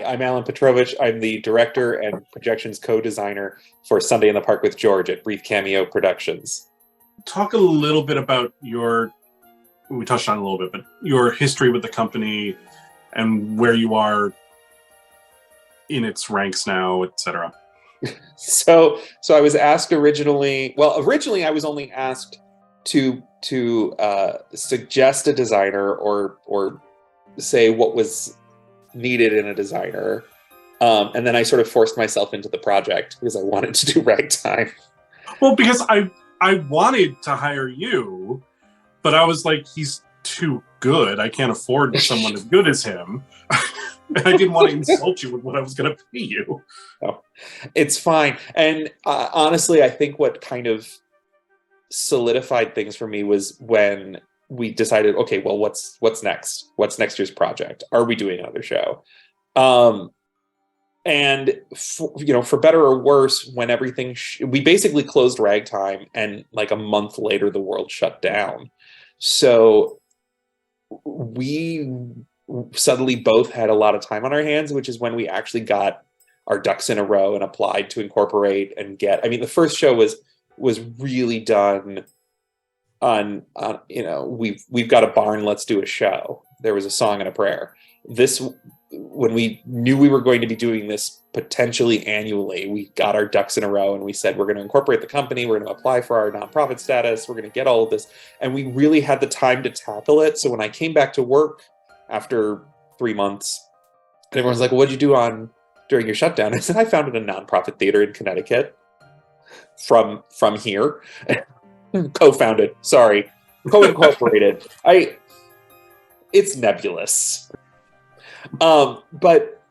I'm Alan Piotrowicz. I'm the director and projections co-designer for Sunday in the Park with George at Brief Cameo Productions. Talk a little bit about we touched on it a little bit, but your history with the company and where you are in its ranks now, etc. So I was asked originally I was only asked to suggest a designer or say what was needed in a designer. And then I sort of forced myself into the project because I wanted to do Ragtime. Well, because I wanted to hire you, but I was like, he's too good. I can't afford someone as good as him. I didn't want to insult you with what I was going to pay you. Oh, it's fine. And honestly, I think what kind of solidified things for me was when we decided, okay, well, what's next? What's next year's project? Are we doing another show? And for better or worse, when everything we basically closed Ragtime, and like a month later, the world shut down. So we suddenly both had a lot of time on our hands, which is when we actually got our ducks in a row and applied to incorporate and get. I mean, the first show was really done on we've got a barn, let's do a show. There was a song and a prayer. When we knew we were going to be doing this potentially annually, we got our ducks in a row and we said, we're going to incorporate the company, we're going to apply for our nonprofit status, we're going to get all of this. And we really had the time to tackle it. So when I came back to work after 3 months, and everyone's like, well, what'd you do during your shutdown? I said, I founded a nonprofit theater in Connecticut from here. Co-founded, sorry. Co-incorporated. It's nebulous. But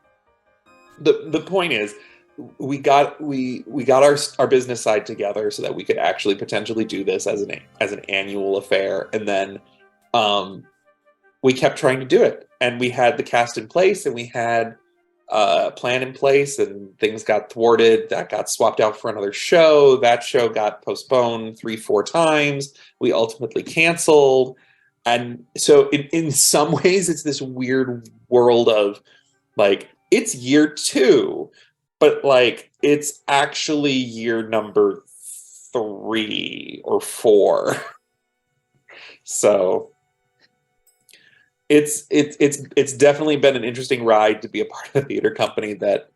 the point is, we got our business side together so that we could actually potentially do this as an annual affair, and then we kept trying to do it, and we had the cast in place, and we had a plan in place, and things got thwarted. That got swapped out for another show. That show got postponed 3-4 times. We ultimately canceled. And so in some ways, it's this weird world of like, it's year 2, but like, it's actually year number 3 or 4. So it's definitely been an interesting ride to be a part of a theater company that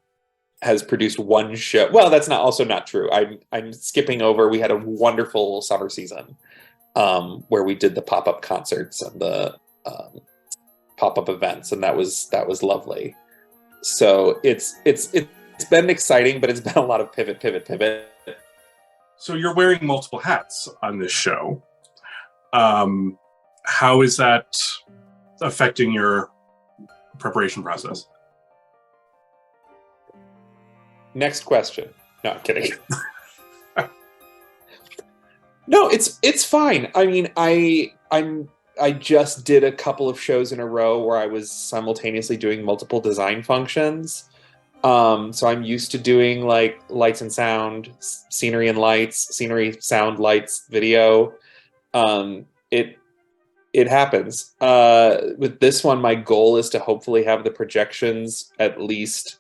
has produced one show. Well, that's also not true. I'm skipping over. We had a wonderful summer season where we did the pop-up concerts and the pop-up events, and that was lovely. So it's been exciting, but it's been a lot of pivot. So you're wearing multiple hats on this show. How is that affecting your preparation process? Next question. No, I'm kidding. No, it's fine. I mean, I just did a couple of shows in a row where I was simultaneously doing multiple design functions. So I'm used to doing like lights and sound, scenery and lights, scenery, sound, lights, video. It happens. With this one, my goal is to hopefully have the projections at least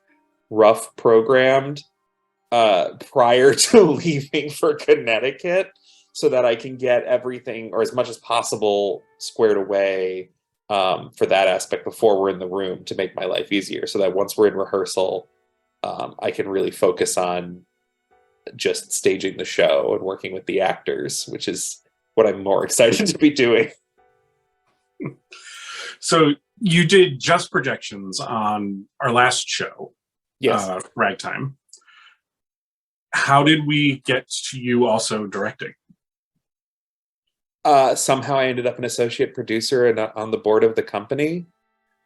rough programmed prior to leaving for Connecticut, so that I can get everything, or as much as possible, squared away for that aspect before we're in the room, to make my life easier, so that once we're in rehearsal, I can really focus on just staging the show and working with the actors, which is what I'm more excited to be doing. So you did just projections on our last show, yes, Ragtime. How did we get to you also directing? Somehow I ended up an associate producer and on the board of the company.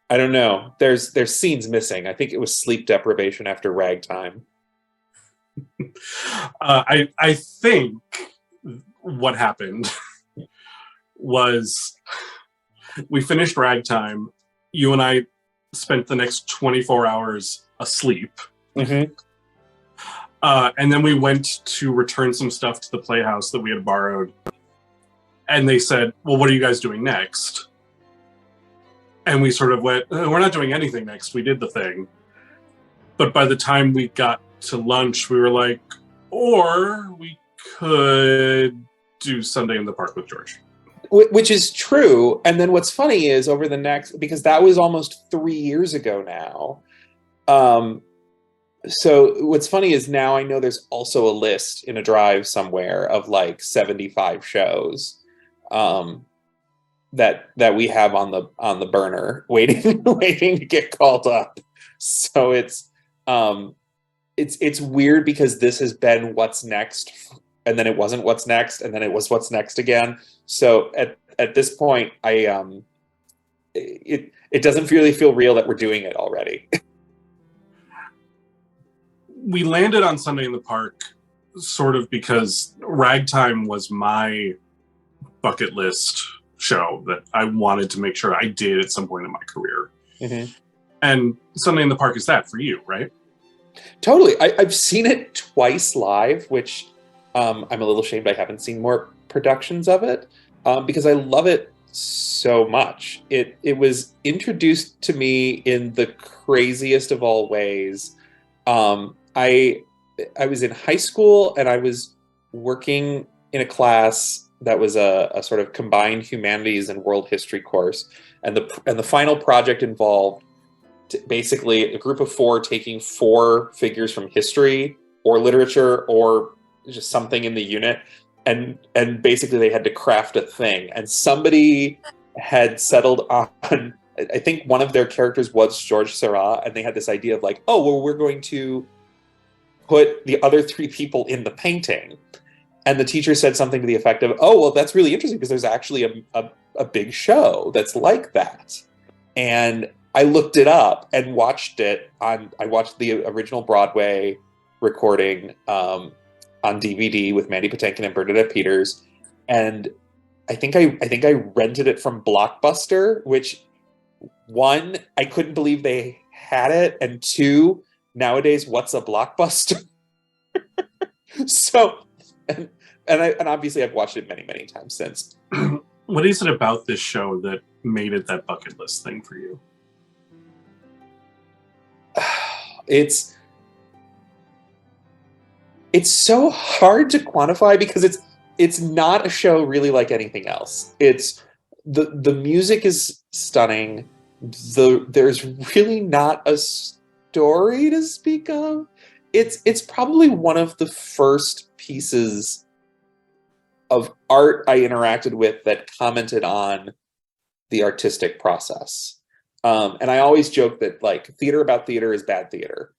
I don't know. There's scenes missing. I think it was sleep deprivation after Ragtime. I think what happened was we finished Ragtime. You and I spent the next 24 hours asleep. Mm-hmm. And then we went to return some stuff to the Playhouse that we had borrowed. And they said, well, what are you guys doing next? And we sort of went, we're not doing anything next. We did the thing. But by the time we got to lunch, we were like, or we could do Sunday in the Park with George. Which is true. And then what's funny is over the next, because that was almost 3 years ago now. So what's funny is now I know there's also a list in a drive somewhere of like 75 shows that we have on the burner waiting to get called up. So it's weird because this has been what's next, and then it wasn't what's next, and then it was what's next again. So at this point, it doesn't really feel real that we're doing it already. We landed on Sunday in the Park sort of because Ragtime was my bucket list show that I wanted to make sure I did at some point in my career. Mm-hmm. And Sunday in the Park is that for you, right? Totally. I've seen it twice live, which I'm a little ashamed I haven't seen more productions of it because I love it so much. It was introduced to me in the craziest of all ways. I was in high school and I was working in a class that was a sort of combined humanities and world history course, and the final project involved basically a group of 4 taking 4 figures from history or literature or just something in the unit, and basically they had to craft a thing. And somebody had settled on, I think one of their characters was George Seurat, and they had this idea of like, oh, well, we're going to put the other 3 people in the painting. And the teacher said something to the effect of, oh, well, that's really interesting because there's actually a big show that's like that. And I looked it up and watched it I watched the original Broadway recording on DVD with Mandy Patinkin and Bernadette Peters. And I think I rented it from Blockbuster, which 1, I couldn't believe they had it. And 2, nowadays, what's a Blockbuster? So, and obviously I've watched it many, many times since. What is it about this show that made it that bucket list thing for you? It's so hard to quantify because it's not a show really like anything else. It's the music is stunning. There's really not a story to speak of. It's probably one of the first pieces of art I interacted with that commented on the artistic process. And I always joke that like theater about theater is bad theater.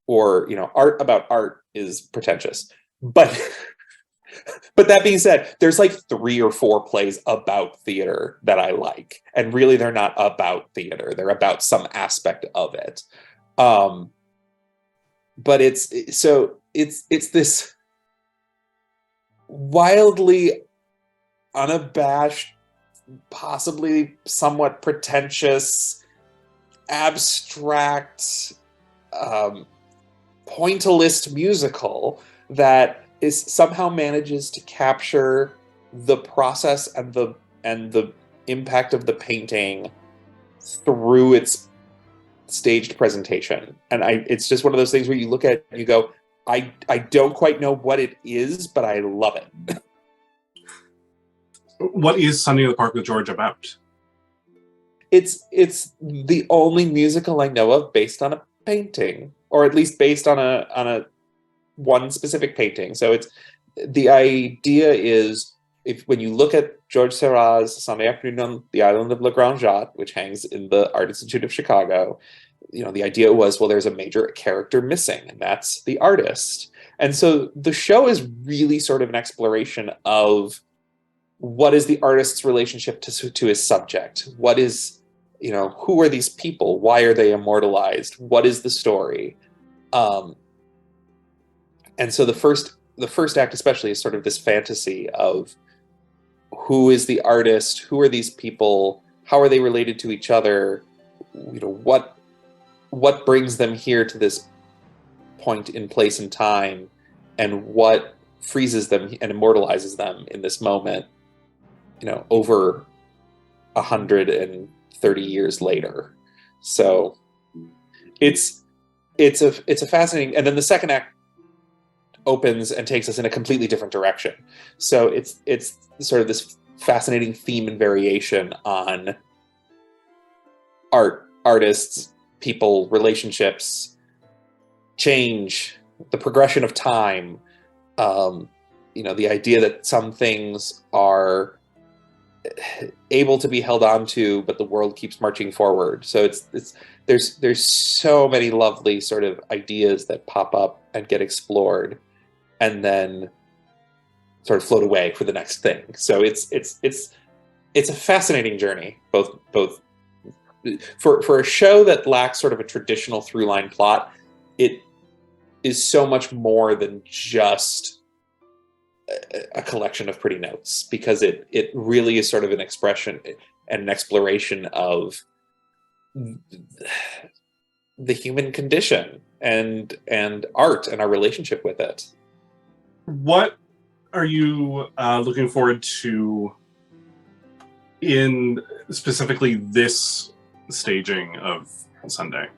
Or, art about art is pretentious. But that being said, there's like 3 or 4 plays about theater that I like. And really they're not about theater. They're about some aspect of it. But it's this wildly unabashed, possibly somewhat pretentious, abstract, pointillist musical that somehow manages to capture the process and the impact of the painting through its staged presentation. And it's just one of those things where you look at it and you go, I don't quite know what it is, but I love it. What is Sunday in the Park with George about? It's the only musical I know of based on a painting, or at least based on a one specific painting. So the idea is, when you look at George Seurat's Sunday Afternoon on the Island of La Grande Jatte, which hangs in the Art Institute of Chicago, the idea was, well, there's a major character missing, and that's the artist. And so the show is really sort of an exploration of what is the artist's relationship to his subject? What is, who are these people? Why are they immortalized? What is the story? And so the first act especially is sort of this fantasy of who is the artist? Who are these people? How are they related to each other? What brings them here to this point in place and time, and what freezes them and immortalizes them in this moment, over 130 years later. So it's it's a fascinating, and then the second act opens and takes us in a completely different direction. So it's sort of this fascinating theme and variation on artists, people, relationships, change, the progression of time. The idea that some things are able to be held on to, but the world keeps marching forward. So there's so many lovely sort of ideas that pop up and get explored, and then sort of float away for the next thing. So it's a fascinating journey, both for a show that lacks sort of a traditional through line plot. It is so much more than just a collection of pretty notes, because it really is sort of an expression and an exploration of the human condition and art and our relationship with it. What are you looking forward to in specifically this staging of Sunday?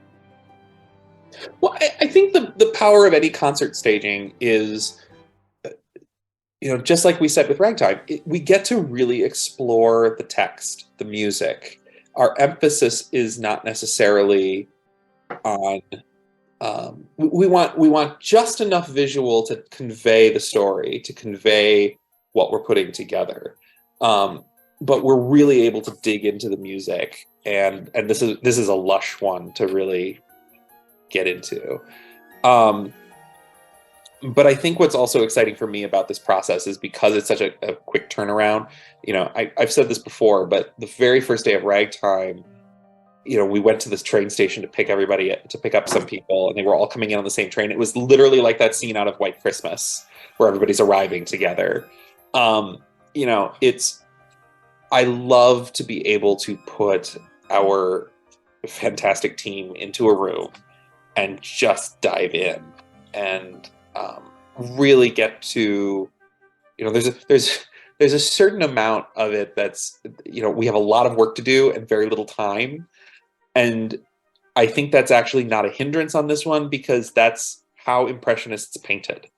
Well, I think the power of any concert staging is, just like we said with Ragtime, we get to really explore the text, the music. Our emphasis is not necessarily on. We want just enough visual to convey the story, to convey what we're putting together, but we're really able to dig into the music, and this is a lush one to really get into. But I think what's also exciting for me about this process is because it's such a quick turnaround. I've said this before, but the very first day of Ragtime, we went to this train station to pick up some people, and they were all coming in on the same train. It was literally like that scene out of White Christmas where everybody's arriving together. I love to be able to put our fantastic team into a room and just dive in and really get to, there's a certain amount of it that's, we have a lot of work to do and very little time. And I think that's actually not a hindrance on this one, because that's how Impressionists painted.